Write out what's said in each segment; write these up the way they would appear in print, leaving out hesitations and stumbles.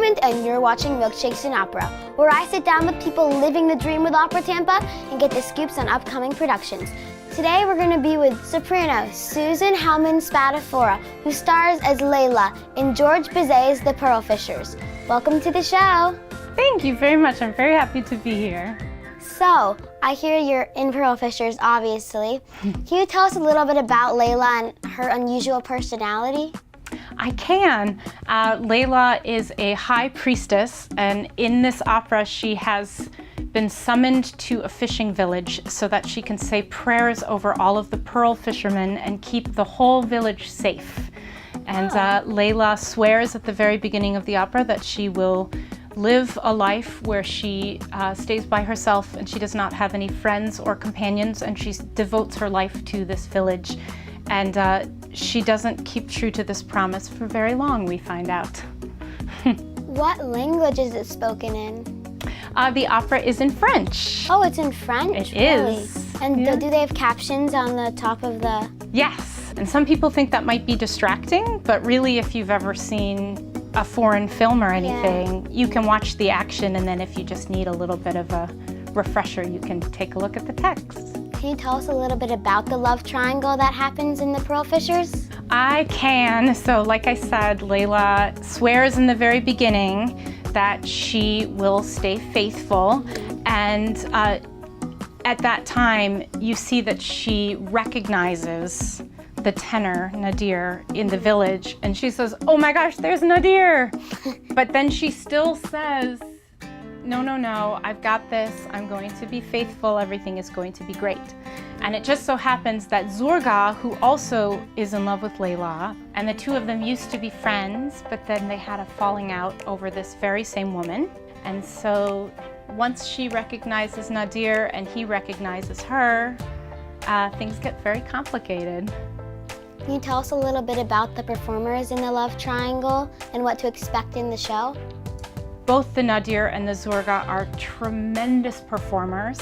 Entertainment, and you're watching Milkshakes in Opera, where I sit down with people living the dream with Opera Tampa and get the scoops on upcoming productions. Today we're going to be with soprano Susan Hellman-Spadafora, who stars as Layla in George Bizet's The Pearl Fishers. Welcome to the show. Thank you very much. I'm very happy to be here. So, I hear you're in Pearl Fishers, obviously. Can you tell us a little bit about Layla and her unusual personality? I can. Layla is a high priestess, and in this opera she has been summoned to a fishing village so that she can say prayers over all of the pearl fishermen and keep the whole village safe. And Layla swears at the very beginning of the opera that she will live a life where she stays by herself and she does not have any friends or companions, and she devotes her life to this village. And she doesn't keep true to this promise for very long, we find out. What language is it spoken in? The opera is in French. Oh, it's in French? It is. And Yeah. do they have captions on the top of the... Yes, and some people think that might be distracting, but really if you've ever seen a foreign film or anything, you can watch the action, and then if you just need a little bit of a refresher, you can take a look at the text. Can you tell us a little bit about the love triangle that happens in the Pearl Fishers? I can. So like I said, Layla swears in the very beginning that she will stay faithful, and at that time you see that she recognizes the tenor, Nadir, in the village, and she says, "Oh my gosh, there's Nadir!" But then she still says, no, I've got this, I'm going to be faithful, everything is going to be great. And it just so happens that Zorga, who also is in love with Layla, and the two of them used to be friends, but then they had a falling out over this very same woman. And so once she recognizes Nadir and he recognizes her, things get very complicated. Can you tell us a little bit about the performers in the love triangle and what to expect in the show? Both the Nadir and the Zorga are tremendous performers,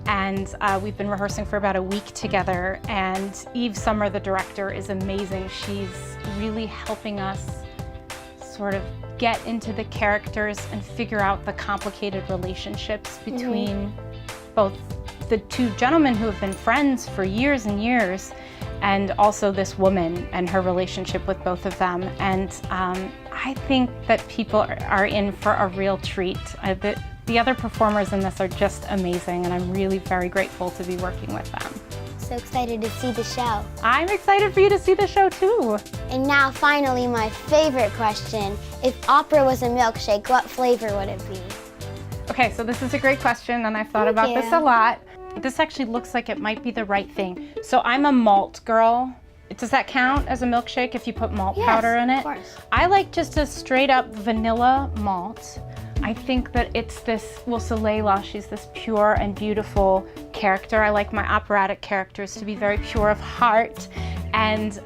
and we've been rehearsing for about a week together, and Eve Summer, the director, is amazing. She's really helping us sort of get into the characters and figure out the complicated relationships between both the two gentlemen who have been friends for years and years, and also this woman and her relationship with both of them. And I think that people are in for a real treat. The other performers in this are just amazing, and I'm really very grateful to be working with them. So excited to see the show. I'm excited for you to see the show too. And now finally my favorite question. If opera was a milkshake, what flavor would it be? Okay, so this is a great question, and I've thought about this a lot. This actually looks like it might be the right thing. So I'm a malt girl. Does that count as a milkshake if you put malt powder in it? Of course. I like just a straight up vanilla malt. I think that it's this, well, so Layla, she's this pure and beautiful character. I like my operatic characters to be very pure of heart, and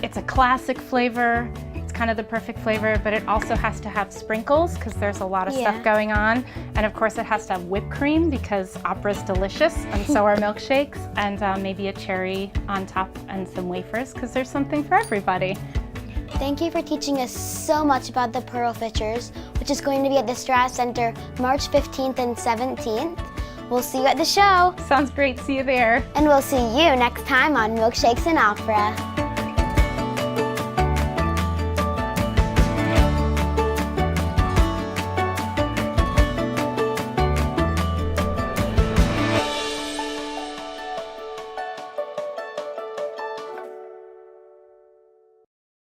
it's a classic flavor. It's kind of the perfect flavor, but it also has to have sprinkles because there's a lot of stuff going on. And of course it has to have whipped cream because opera's delicious, and so are milkshakes, and maybe a cherry on top and some wafers because there's something for everybody. Thank you for teaching us so much about the Pearl Fishers, which is going to be at the Strass Center March 15th and 17th. We'll see you at the show. Sounds great, see you there. And we'll see you next time on Milkshakes in Opera.